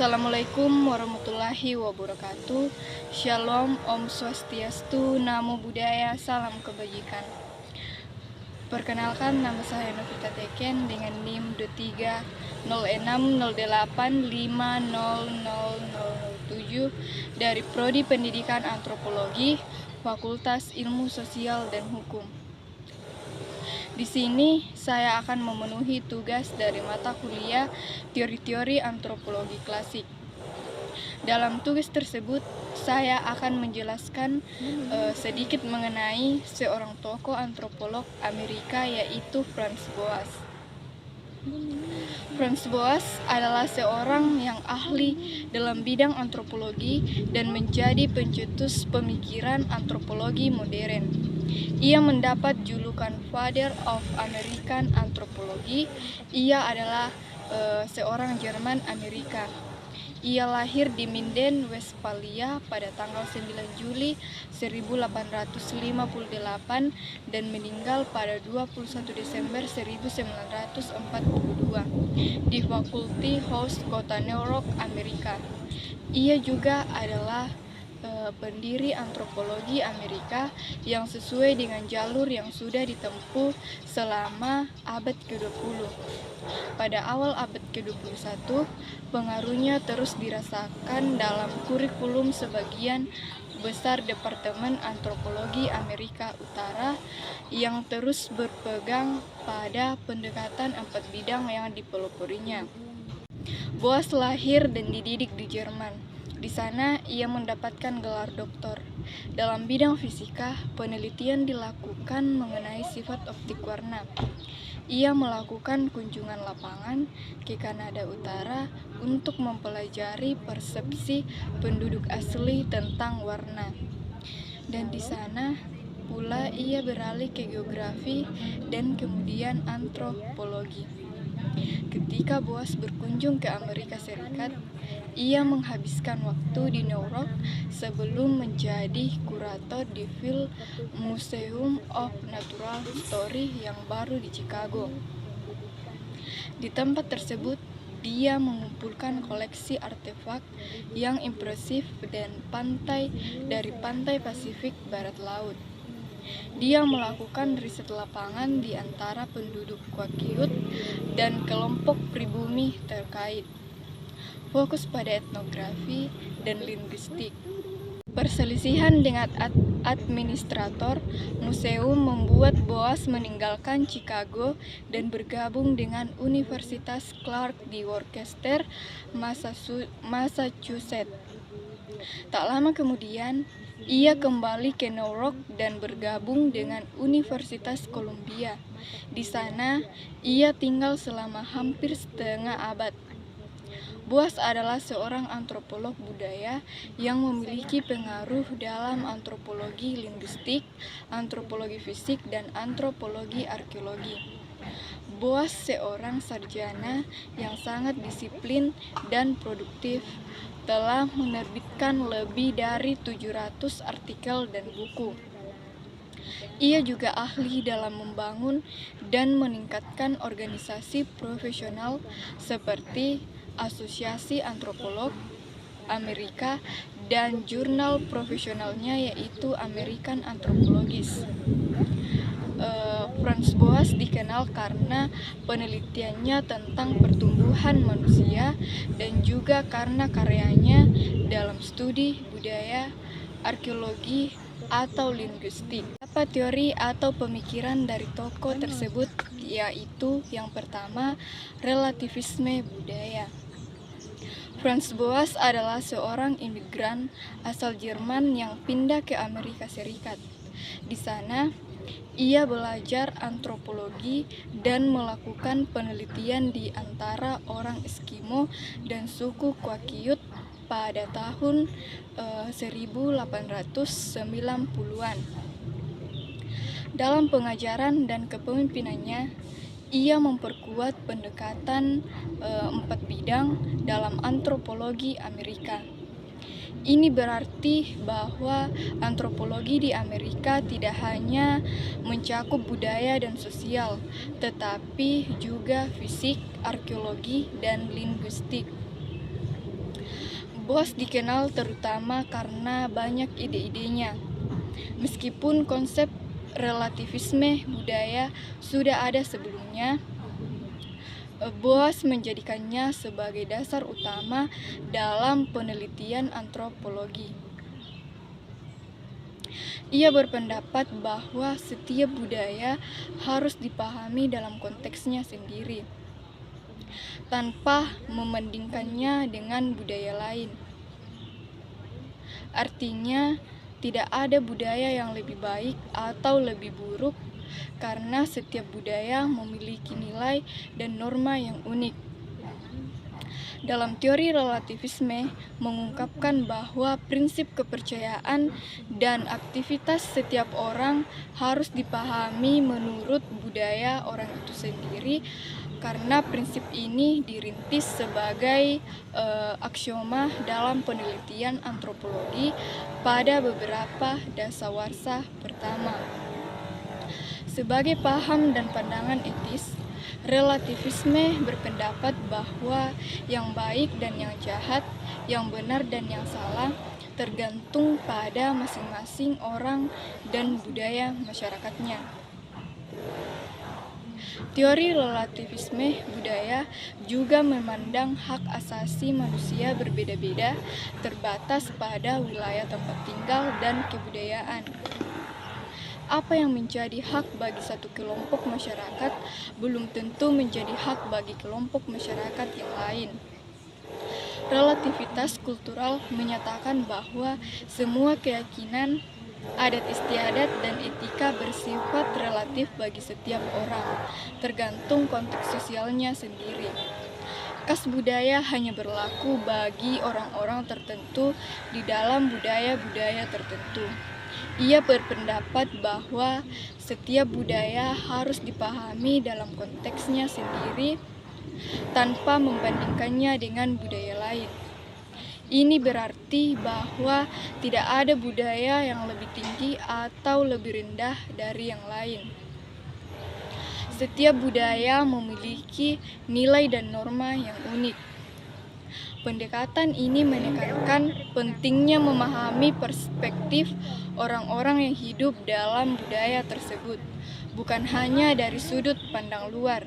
Assalamualaikum warahmatullahi wabarakatuh. Shalom, Om Swastiastu, Namo Buddhaya, Salam Kebajikan. Perkenalkan, nama saya Novita Teken dengan NIM 230608500007 dari Prodi Pendidikan Antropologi, Fakultas Ilmu Sosial dan Hukum. Di sini saya akan memenuhi tugas dari mata kuliah teori-teori antropologi klasik. Dalam tugas tersebut, saya akan menjelaskan sedikit mengenai seorang tokoh antropolog Amerika, yaitu Franz Boas. Franz Boas adalah seorang yang ahli dalam bidang antropologi dan menjadi pencetus pemikiran antropologi modern. Ia mendapat julukan Father of American Anthropology. Ia adalah seorang Jerman Amerika. Ia lahir di Minden, Westphalia pada tanggal 9 Juli 1858 dan meninggal pada 21 Desember 1942 di Faculty House, kota New York, Amerika. Ia juga adalah pendiri antropologi Amerika yang sesuai dengan jalur yang sudah ditempuh selama abad ke-20. Pada awal abad ke-21, pengaruhnya terus dirasakan dalam kurikulum sebagian besar Departemen Antropologi Amerika Utara yang terus berpegang pada pendekatan 4 bidang yang dipeloporinya. Boas lahir dan dididik di Jerman. Di sana ia mendapatkan gelar doktor. Dalam bidang fisika, penelitian dilakukan mengenai sifat optik warna. Ia melakukan kunjungan lapangan ke Kanada Utara untuk mempelajari persepsi penduduk asli tentang warna. Dan di sana pula ia beralih ke geografi dan kemudian antropologi. Ketika Boas berkunjung ke Amerika Serikat, ia menghabiskan waktu di New York sebelum menjadi kurator di Field Museum of Natural History yang baru di Chicago. Di tempat tersebut, dia mengumpulkan koleksi artefak yang impresif dan dari pantai Pasifik Barat Laut. Dia melakukan riset lapangan di antara penduduk Quakiut dan kelompok pribumi terkait, fokus pada etnografi dan linguistik. Perselisihan dengan administrator museum membuat Boas meninggalkan Chicago dan bergabung dengan Universitas Clark di Worcester, Massachusetts. Tak lama kemudian, ia kembali ke New York dan bergabung dengan Universitas Columbia. Di sana, ia tinggal selama hampir setengah abad. Boas adalah seorang antropolog budaya yang memiliki pengaruh dalam antropologi linguistik, antropologi fisik, dan antropologi arkeologi. Boas seorang sarjana yang sangat disiplin dan produktif, telah menerbitkan lebih dari 700 artikel dan buku. Ia juga ahli dalam membangun dan meningkatkan organisasi profesional seperti Asosiasi Antropolog Amerika dan jurnal profesionalnya yaitu American Anthropologist. Franz Boas dikenal karena penelitiannya tentang pertumbuhan manusia dan juga karena karyanya dalam studi budaya, arkeologi, atau linguistik. Apa teori atau pemikiran dari tokoh tersebut, yaitu yang pertama, relativisme budaya. Franz Boas adalah seorang imigran asal Jerman yang pindah ke Amerika Serikat. Di sana, ia belajar antropologi dan melakukan penelitian di antara orang Eskimo dan suku Quakiut pada tahun 1890-an. Dalam pengajaran dan kepemimpinannya, ia memperkuat pendekatan 4 bidang dalam antropologi Amerika. Ini berarti bahwa antropologi di Amerika tidak hanya mencakup budaya dan sosial, tetapi juga fisik, arkeologi, dan linguistik. Boas dikenal terutama karena banyak ide-idenya. Meskipun konsep relativisme budaya sudah ada sebelumnya, Boas menjadikannya sebagai dasar utama dalam penelitian antropologi. Ia berpendapat bahwa setiap budaya harus dipahami dalam konteksnya sendiri, tanpa membandingkannya dengan budaya lain. Artinya, tidak ada budaya yang lebih baik atau lebih buruk, karena setiap budaya memiliki nilai dan norma yang unik. Dalam teori relativisme mengungkapkan bahwa prinsip kepercayaan dan aktivitas setiap orang harus dipahami menurut budaya orang itu sendiri, karena prinsip ini dirintis sebagai aksioma dalam penelitian antropologi pada beberapa dasawarsa pertama. Sebagai paham dan pandangan etis, relativisme berpendapat bahwa yang baik dan yang jahat, yang benar dan yang salah, tergantung pada masing-masing orang dan budaya masyarakatnya. Teori relativisme budaya juga memandang hak asasi manusia berbeda-beda, terbatas pada wilayah tempat tinggal dan kebudayaan. Apa yang menjadi hak bagi satu kelompok masyarakat belum tentu menjadi hak bagi kelompok masyarakat yang lain. Relativitas kultural menyatakan bahwa semua keyakinan, adat istiadat, dan etika bersifat relatif bagi setiap orang, tergantung konteks sosialnya sendiri. Khas budaya hanya berlaku bagi orang-orang tertentu di dalam budaya-budaya tertentu. Ia berpendapat bahwa setiap budaya harus dipahami dalam konteksnya sendiri tanpa membandingkannya dengan budaya lain. Ini berarti bahwa tidak ada budaya yang lebih tinggi atau lebih rendah dari yang lain. Setiap budaya memiliki nilai dan norma yang unik. Pendekatan ini menekankan pentingnya memahami perspektif orang-orang yang hidup dalam budaya tersebut, bukan hanya dari sudut pandang luar.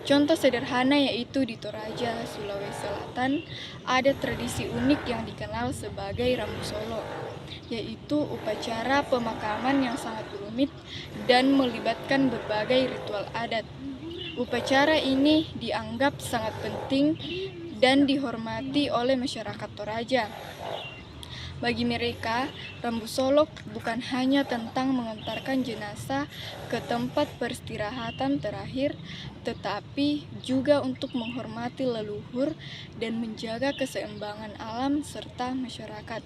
Contoh sederhana yaitu di Toraja, Sulawesi Selatan, ada tradisi unik yang dikenal sebagai Rambu Solo, yaitu upacara pemakaman yang sangat rumit dan melibatkan berbagai ritual adat. Upacara ini dianggap sangat penting dan dihormati oleh masyarakat Toraja. Bagi mereka, Rambu Solo bukan hanya tentang mengantarkan jenazah ke tempat peristirahatan terakhir, tetapi juga untuk menghormati leluhur dan menjaga keseimbangan alam serta masyarakat.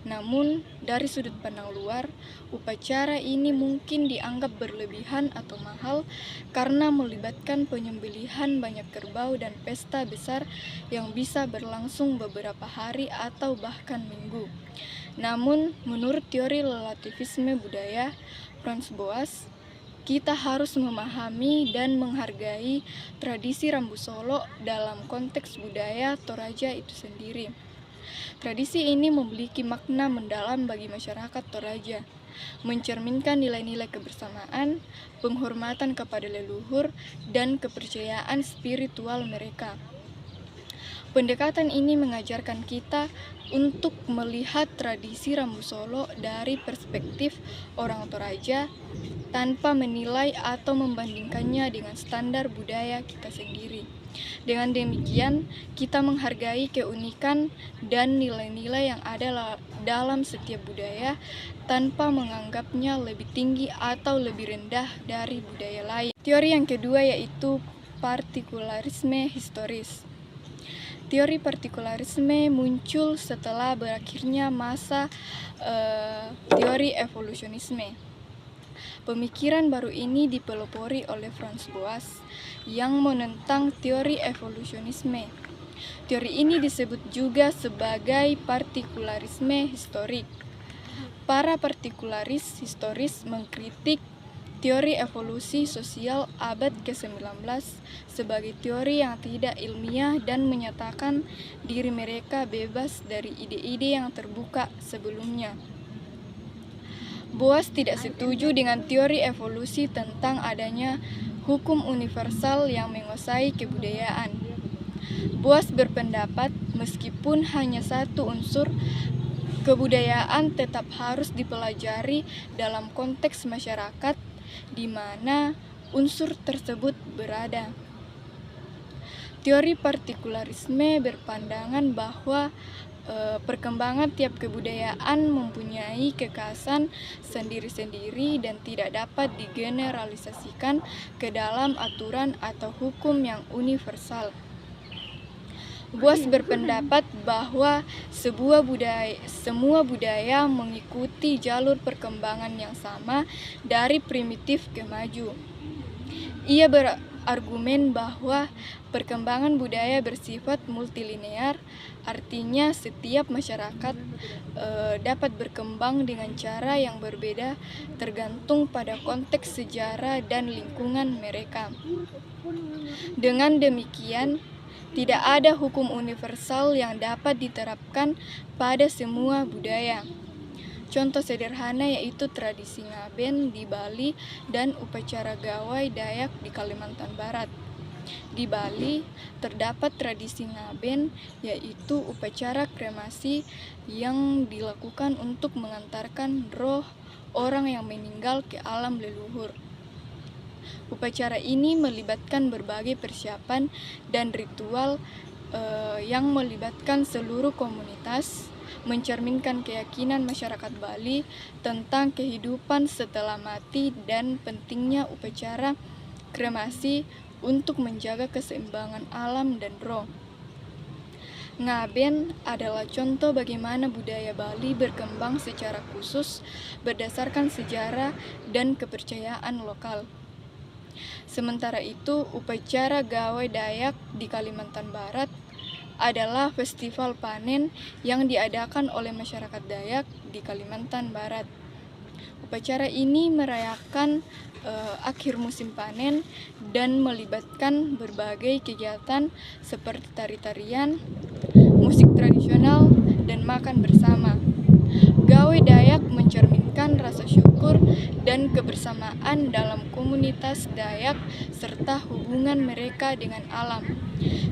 Namun, dari sudut pandang luar, upacara ini mungkin dianggap berlebihan atau mahal karena melibatkan penyembelihan banyak kerbau dan pesta besar yang bisa berlangsung beberapa hari atau bahkan minggu. Namun, menurut teori relativisme budaya Franz Boas, kita harus memahami dan menghargai tradisi Rambu Solo dalam konteks budaya Toraja itu sendiri. Tradisi ini memiliki makna mendalam bagi masyarakat Toraja, mencerminkan nilai-nilai kebersamaan, penghormatan kepada leluhur, dan kepercayaan spiritual mereka. Pendekatan ini mengajarkan kita untuk melihat tradisi Rambu Solo dari perspektif orang Toraja tanpa menilai atau membandingkannya dengan standar budaya kita sendiri. Dengan demikian, kita menghargai keunikan dan nilai-nilai yang ada dalam setiap budaya tanpa menganggapnya lebih tinggi atau lebih rendah dari budaya lain. Teori yang kedua yaitu partikularisme historis. Teori partikularisme muncul setelah berakhirnya masa teori evolusionisme. Pemikiran baru ini dipelopori oleh Franz Boas yang menentang teori evolusionisme. Teori ini disebut juga sebagai partikularisme historik. Para partikularis historis mengkritik teori evolusi sosial abad ke-19 sebagai teori yang tidak ilmiah dan menyatakan diri mereka bebas dari ide-ide yang terbuka sebelumnya. Boas tidak setuju dengan teori evolusi tentang adanya hukum universal yang menguasai kebudayaan. Boas berpendapat meskipun hanya satu unsur, kebudayaan tetap harus dipelajari dalam konteks masyarakat di mana unsur tersebut berada. Teori partikularisme berpandangan bahwa perkembangan tiap kebudayaan mempunyai kekhasan sendiri-sendiri dan tidak dapat digeneralisasikan ke dalam aturan atau hukum yang universal. Boas berpendapat bahwa semua budaya mengikuti jalur perkembangan yang sama dari primitif ke maju. Ia berargumen bahwa perkembangan budaya bersifat multilinear, artinya setiap masyarakat dapat berkembang dengan cara yang berbeda tergantung pada konteks sejarah dan lingkungan mereka. Dengan demikian, tidak ada hukum universal yang dapat diterapkan pada semua budaya. Contoh sederhana yaitu tradisi ngaben di Bali dan upacara gawai Dayak di Kalimantan Barat. Di Bali terdapat tradisi ngaben, yaitu upacara kremasi yang dilakukan untuk mengantarkan roh orang yang meninggal ke alam leluhur. Upacara ini melibatkan berbagai persiapan dan ritual yang melibatkan seluruh komunitas, mencerminkan keyakinan masyarakat Bali tentang kehidupan setelah mati dan pentingnya upacara kremasi untuk menjaga keseimbangan alam dan roh. Ngaben adalah contoh bagaimana budaya Bali berkembang secara khusus berdasarkan sejarah dan kepercayaan lokal. Sementara itu, upacara gawai Dayak di Kalimantan Barat adalah festival panen yang diadakan oleh masyarakat Dayak di Kalimantan Barat. Upacara ini merayakan akhir musim panen dan melibatkan berbagai kegiatan seperti tari-tarian, musik tradisional, dan makan bersama. Gawai Dayak mencerminkan rasa syukur dan kebersamaan dalam komunitas Dayak serta hubungan mereka dengan alam.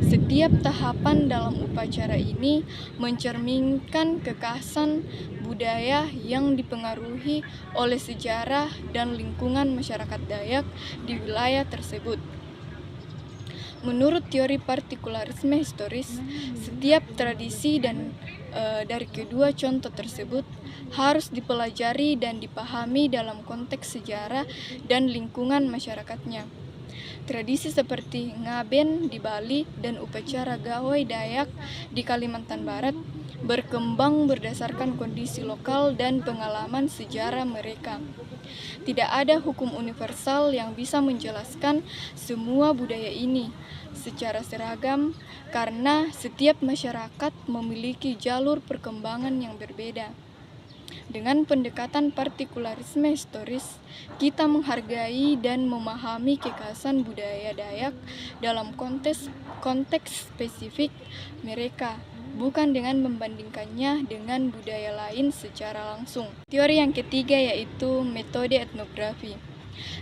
Setiap tahapan dalam upacara ini mencerminkan kekhasan budaya yang dipengaruhi oleh sejarah dan lingkungan masyarakat Dayak di wilayah tersebut. Menurut teori partikularisme historis, setiap tradisi dan dari kedua contoh tersebut harus dipelajari dan dipahami dalam konteks sejarah dan lingkungan masyarakatnya. Tradisi seperti ngaben di Bali dan upacara gawai Dayak di Kalimantan Barat berkembang berdasarkan kondisi lokal dan pengalaman sejarah mereka. Tidak ada hukum universal yang bisa menjelaskan semua budaya ini secara seragam karena setiap masyarakat memiliki jalur perkembangan yang berbeda. Dengan pendekatan partikularisme historis, kita menghargai dan memahami kekhasan budaya Dayak dalam konteks spesifik mereka, bukan dengan membandingkannya dengan budaya lain secara langsung. Teori yang ketiga yaitu metode etnografi.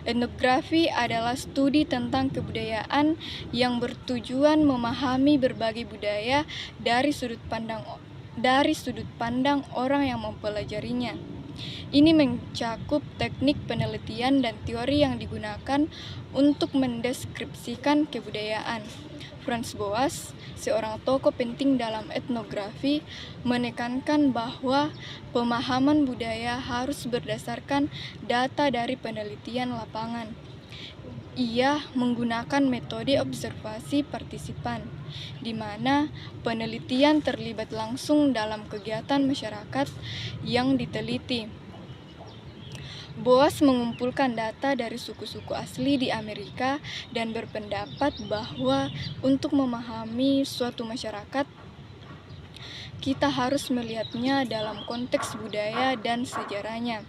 Etnografi adalah studi tentang kebudayaan yang bertujuan memahami berbagai budaya dari sudut pandang orang yang mempelajarinya. Ini mencakup teknik penelitian dan teori yang digunakan untuk mendeskripsikan kebudayaan. Franz Boas, seorang tokoh penting dalam etnografi, menekankan bahwa pemahaman budaya harus berdasarkan data dari penelitian lapangan. Ia menggunakan metode observasi partisipan, di mana penelitian terlibat langsung dalam kegiatan masyarakat yang diteliti. Boas mengumpulkan data dari suku-suku asli di Amerika dan berpendapat bahwa untuk memahami suatu masyarakat, kita harus melihatnya dalam konteks budaya dan sejarahnya.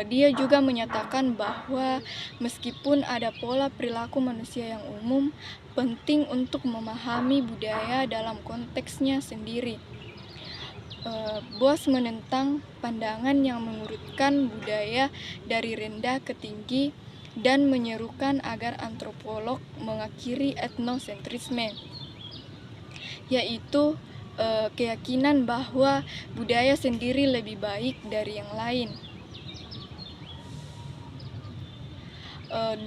Dia juga menyatakan bahwa meskipun ada pola perilaku manusia yang umum, penting untuk memahami budaya dalam konteksnya sendiri. Boas menentang pandangan yang mengurutkan budaya dari rendah ke tinggi dan menyerukan agar antropolog mengakhiri etnosentrisme, yaitu keyakinan bahwa budaya sendiri lebih baik dari yang lain.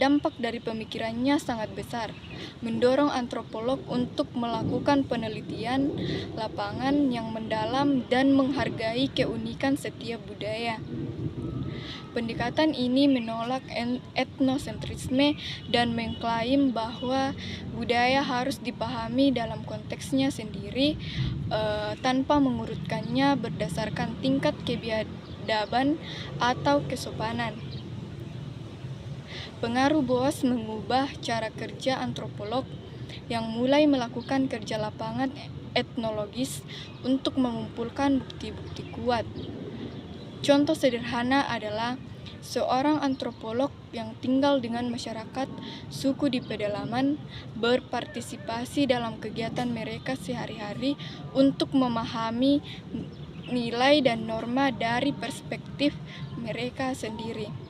Dampak dari pemikirannya sangat besar, mendorong antropolog untuk melakukan penelitian lapangan yang mendalam dan menghargai keunikan setiap budaya. Pendekatan ini menolak etnosentrisme dan mengklaim bahwa budaya harus dipahami dalam konteksnya sendiri tanpa mengurutkannya berdasarkan tingkat kebiadaban atau kesopanan. Pengaruh Boas mengubah cara kerja antropolog yang mulai melakukan kerja lapangan etnologis untuk mengumpulkan bukti-bukti kuat. Contoh sederhana adalah seorang antropolog yang tinggal dengan masyarakat suku di pedalaman berpartisipasi dalam kegiatan mereka sehari-hari untuk memahami nilai dan norma dari perspektif mereka sendiri.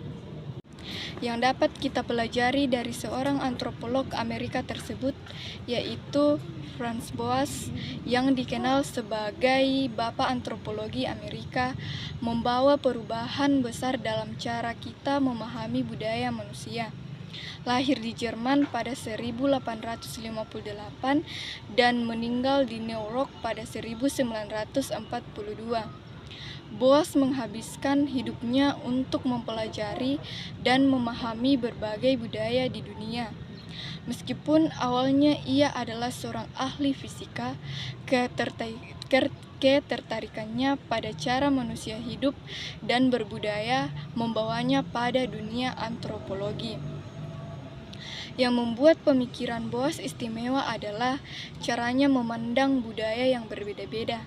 Yang dapat kita pelajari dari seorang antropolog Amerika tersebut yaitu Franz Boas, yang dikenal sebagai Bapak Antropologi Amerika, membawa perubahan besar dalam cara kita memahami budaya manusia. Lahir di Jerman pada 1858 dan meninggal di New York pada 1942. Boas menghabiskan hidupnya untuk mempelajari dan memahami berbagai budaya di dunia. Meskipun awalnya ia adalah seorang ahli fisika, ketertarikannya pada cara manusia hidup dan berbudaya membawanya pada dunia antropologi. Yang membuat pemikiran Boas istimewa adalah caranya memandang budaya yang berbeda-beda.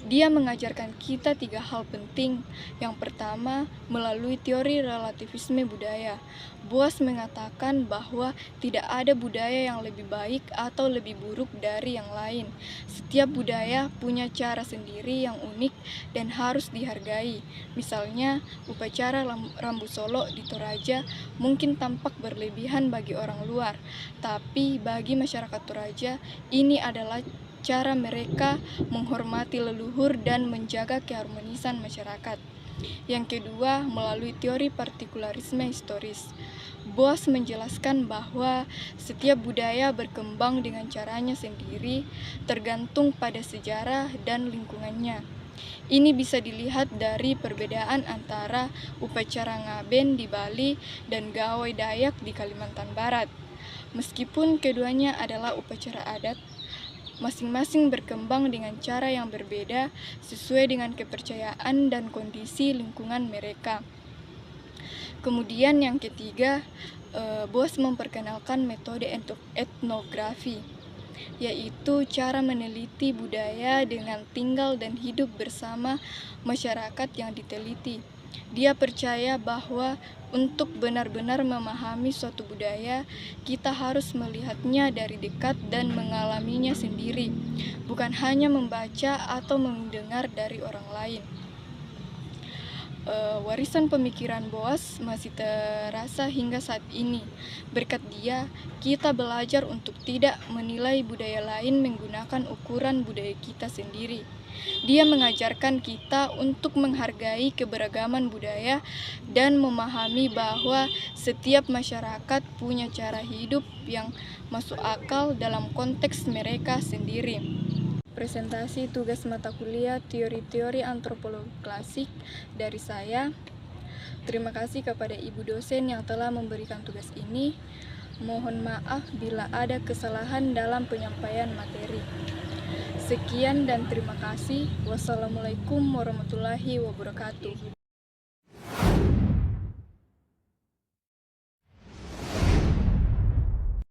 Dia mengajarkan kita 3 hal penting. Yang pertama, melalui teori relativisme budaya, Boas mengatakan bahwa tidak ada budaya yang lebih baik atau lebih buruk dari yang lain. Setiap budaya punya cara sendiri yang unik dan harus dihargai. Misalnya, upacara Rambu Solo di Toraja mungkin tampak berlebihan bagi orang luar, tapi bagi masyarakat Toraja, ini adalah cara mereka menghormati leluhur dan menjaga keharmonisan masyarakat. Yang kedua, melalui teori partikularisme historis. Boas menjelaskan bahwa setiap budaya berkembang dengan caranya sendiri, tergantung pada sejarah dan lingkungannya. Ini bisa dilihat dari perbedaan antara upacara Ngaben di Bali dan Gawai Dayak di Kalimantan Barat. Meskipun keduanya adalah upacara adat, masing-masing berkembang dengan cara yang berbeda sesuai dengan kepercayaan dan kondisi lingkungan mereka. Kemudian yang ketiga, Boas memperkenalkan metode etnografi, yaitu cara meneliti budaya dengan tinggal dan hidup bersama masyarakat yang diteliti. Dia percaya bahwa untuk benar-benar memahami suatu budaya, kita harus melihatnya dari dekat dan mengalaminya sendiri, bukan hanya membaca atau mendengar dari orang lain. Warisan pemikiran Boas masih terasa hingga saat ini. Berkat dia, kita belajar untuk tidak menilai budaya lain menggunakan ukuran budaya kita sendiri. Dia mengajarkan kita untuk menghargai keberagaman budaya dan memahami bahwa setiap masyarakat punya cara hidup yang masuk akal dalam konteks mereka sendiri. Presentasi tugas mata kuliah teori-teori antropologi klasik dari saya. Terima kasih kepada Ibu dosen yang telah memberikan tugas ini. Mohon maaf bila ada kesalahan dalam penyampaian materi. Sekian dan terima kasih. Wassalamualaikum warahmatullahi wabarakatuh.